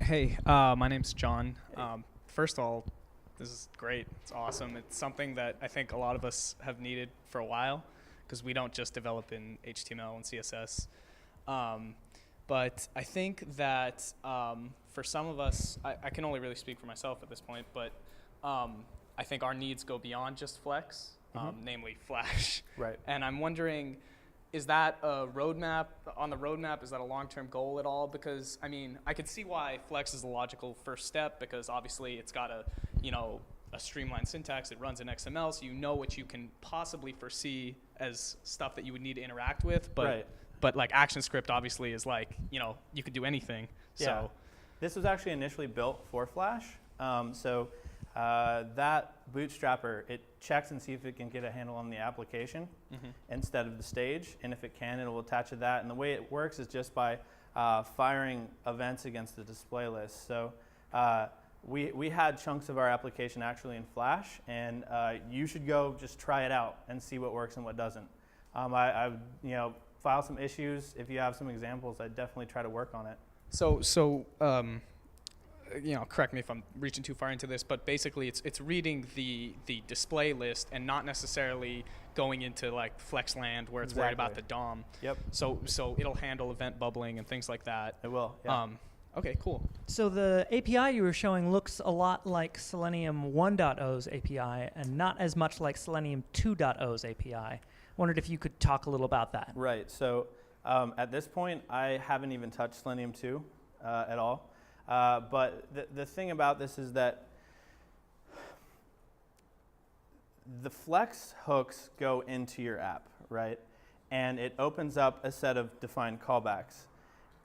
Hey, my name's John. First of all, this is great. It's awesome. It's something that I think a lot of us have needed for a while because we don't just develop in HTML and CSS. But I think that for some of us, I can only really speak for myself at this point, but I think our needs go beyond just Flex, namely Flash. Right. And I'm wondering, is that a roadmap, on the roadmap, is that a long-term goal at all? Because, I mean, I could see why Flex is the logical first step because obviously it's got a streamlined syntax, it runs in XML, so you know what you can possibly foresee as stuff that you would need to interact with, but like ActionScript obviously is like, you could do anything. Yeah. So This was actually initially built for Flash. That bootstrapper, it checks and see if it can get a handle on the application instead of the stage. And if it can, it will attach to that. And the way it works is just by firing events against the display list. So we had chunks of our application actually in Flash, and you should go just try it out and see what works and what doesn't. I would, file some issues. If you have some examples, I'd definitely try to work on it. So correct me if I'm reaching too far into this, but basically it's reading the display list and not necessarily going into like FlexLand where it's worried about the DOM. Yep. So it'll handle event bubbling and things like that. It will. Yeah. Okay, cool. So the API you were showing looks a lot like Selenium 1.0's API and not as much like Selenium 2.0's API. Wondered if you could talk a little about that. Right. So at this point, I haven't even touched Selenium 2 at all. But the thing about this is that the Flex hooks go into your app, right? And it opens up a set of defined callbacks.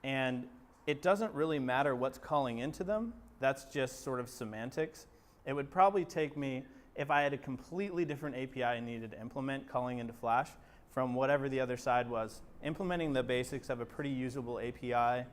And it doesn't really matter what's calling into them. That's just sort of semantics. It would probably take me, if I had a completely different API I needed to implement calling into Flash from whatever the other side was, implementing the basics of a pretty usable API,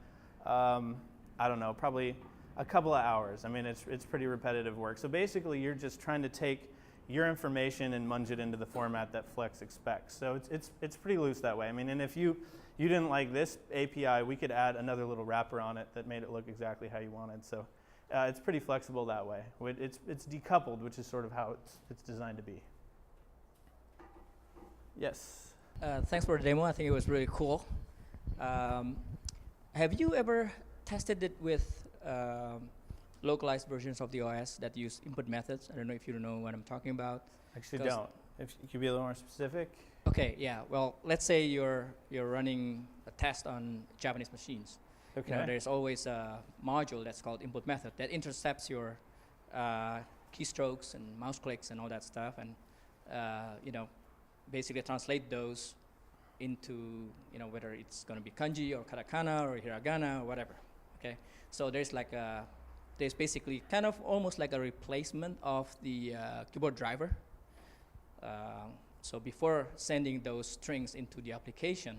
I don't know, probably a couple of hours. I mean, it's pretty repetitive work. So basically, you're just trying to take your information and munge it into the format that Flex expects. So it's pretty loose that way. I mean, and if you didn't like this API, we could add another little wrapper on it that made it look exactly how you wanted. So it's pretty flexible that way. It's decoupled, which is sort of how it's designed to be. Yes. Thanks for the demo. I think it was really cool. Have you ever tested it with localized versions of the OS that use input methods? I don't know if you know what I'm talking about. Actually don't. If you could be a little more specific. Okay, yeah. Well, let's say you're running a test on Japanese machines. Okay. There's always a module that's called input method that intercepts your keystrokes and mouse clicks and all that stuff, and basically translate those into whether it's going to be kanji or katakana or hiragana or whatever. Okay, so there's basically kind of almost like a replacement of the keyboard driver. So before sending those strings into the application,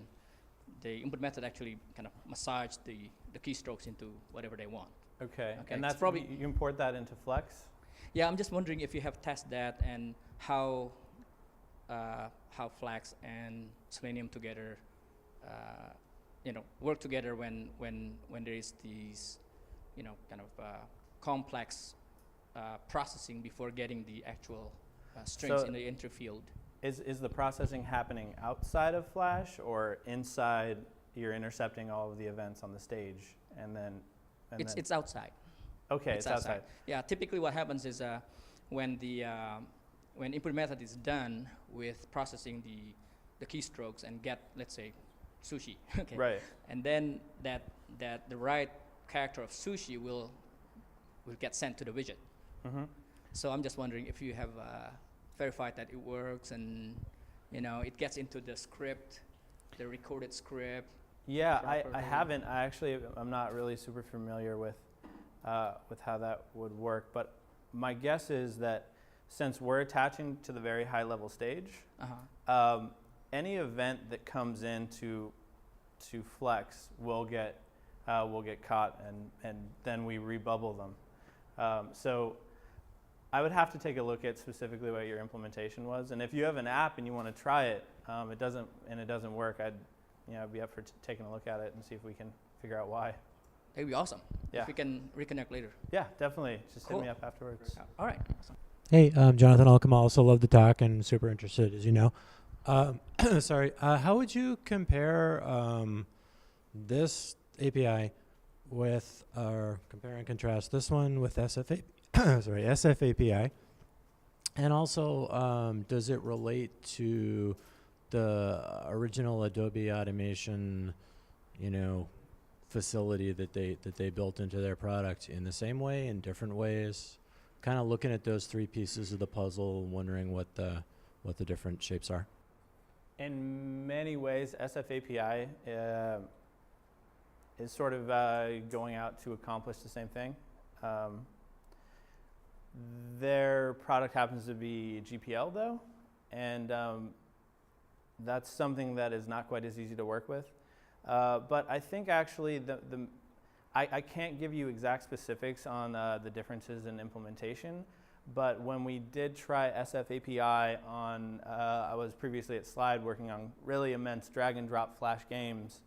the input method actually kind of massage the keystrokes into whatever they want. Okay. Okay, And that's probably you import that into Flex? Yeah, I'm just wondering if you have tested that and how Flex and Selenium together, work together when there is these, kind of complex processing before getting the actual strings in the entry field. Is the processing happening outside of Flash or inside? You're intercepting all of the events on the stage, and then it's outside. Okay, it's outside. Yeah, typically what happens is when input method is done with processing the keystrokes and get, let's say, sushi. Okay. Right. And then that the right character of sushi will get sent to the widget. Mm-hmm. So I'm just wondering if you have verified that it works and it gets into the script, the recorded script. Yeah, I haven't. I'm not really super familiar with how that would work, but my guess is that since we're attaching to the very high level stage, any event that comes into Flex will get caught, and then we rebubble them. So I would have to take a look at specifically what your implementation was, and if you have an app and you want to try it, it doesn't work, I'd be up for taking a look at it and see if we can figure out why. That'd be awesome. Yeah. If we can reconnect later. Yeah, definitely. Just Cool. hit me up afterwards. All right. Awesome. Hey, Jonathan Alcom. Also love the talk and super interested, as you know. Sorry, how would you compare this API with, or compare and contrast this one with SFAPI? And also, does it relate to the original Adobe automation, facility that they built into their product in the same way, in different ways? Kind of looking at those three pieces of the puzzle, wondering what the different shapes are. In many ways, SFAPI is sort of going out to accomplish the same thing. Their product happens to be GPL though, and that's something that is not quite as easy to work with. But I think actually I can't give you exact specifics on the differences in implementation, but when we did try SFAPI on, I was previously at Slide working on really immense drag and drop Flash games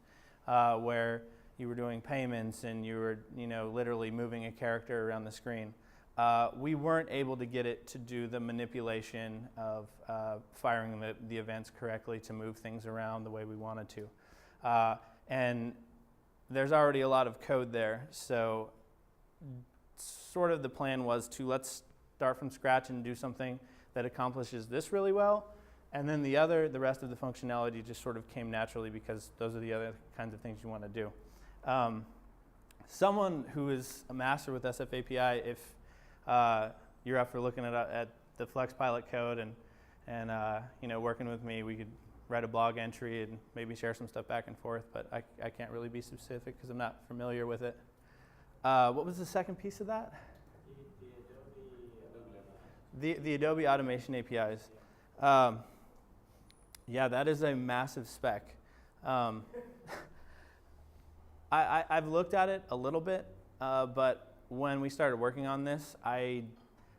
where you were doing payments and you were literally moving a character around the screen. We weren't able to get it to do the manipulation of firing the events correctly to move things around the way we wanted to. And there's already a lot of code there, so sort of the plan was to let's start from scratch and do something that accomplishes this really well, and then the rest of the functionality just sort of came naturally because those are the other kinds of things you want to do. Someone who is a master with SFAPI, if you're up for looking at the Flex pilot code and working with me, we could write a blog entry and maybe share some stuff back and forth, but I can't really be specific because I'm not familiar with it. What was the second piece of that? The Adobe automation APIs. Yeah, that is a massive spec. I've looked at it a little bit, but when we started working on this, I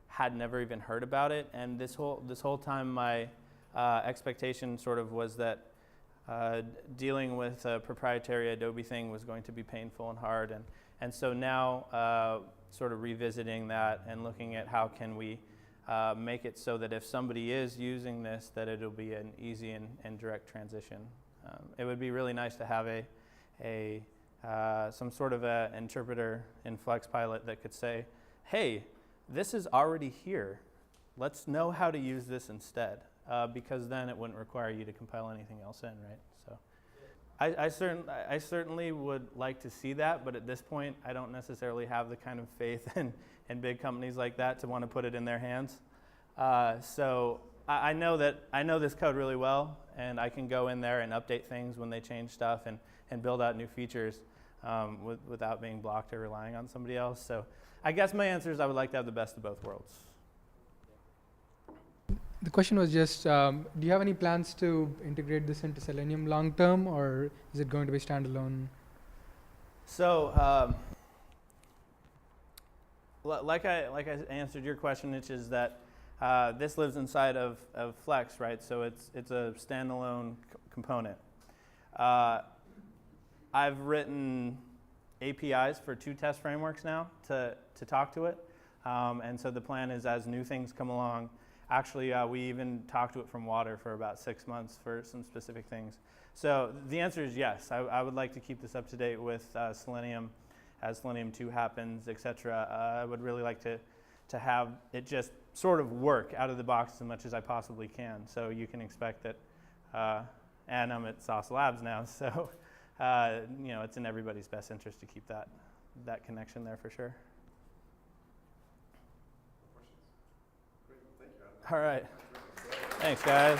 had never even heard about it, and this whole time my expectation sort of was that dealing with a proprietary Adobe thing was going to be painful and hard, and so now sort of revisiting that and looking at how can we make it so that if somebody is using this, that it'll be an easy and direct transition. It would be really nice to have some sort of an interpreter in FlexPilot that could say, hey, this is already here. Let's know how to use this instead, because then it wouldn't require you to compile anything else in, right? So I certainly would like to see that, but at this point, I don't necessarily have the kind of faith in big companies like that to want to put it in their hands. So I know this code really well, and I can go in there and update things when they change stuff and build out new features without being blocked or relying on somebody else. So I guess my answer is I would like to have the best of both worlds. The question was just, do you have any plans to integrate this into Selenium long term, or is it going to be standalone? So, like I answered your question, which is that this lives inside of Flex, right? So it's a standalone component. I've written APIs for 2 test frameworks now to talk to it, and so the plan is as new things come along. Actually, we even talked to it from water for about 6 months for some specific things. So the answer is yes. I would like to keep this up to date with Selenium as Selenium 2 happens, etc. I would really like to have it just sort of work out of the box as much as I possibly can. So you can expect that, and I'm at Sauce Labs now, so it's in everybody's best interest to keep that connection there for sure. All right. Thanks, guys.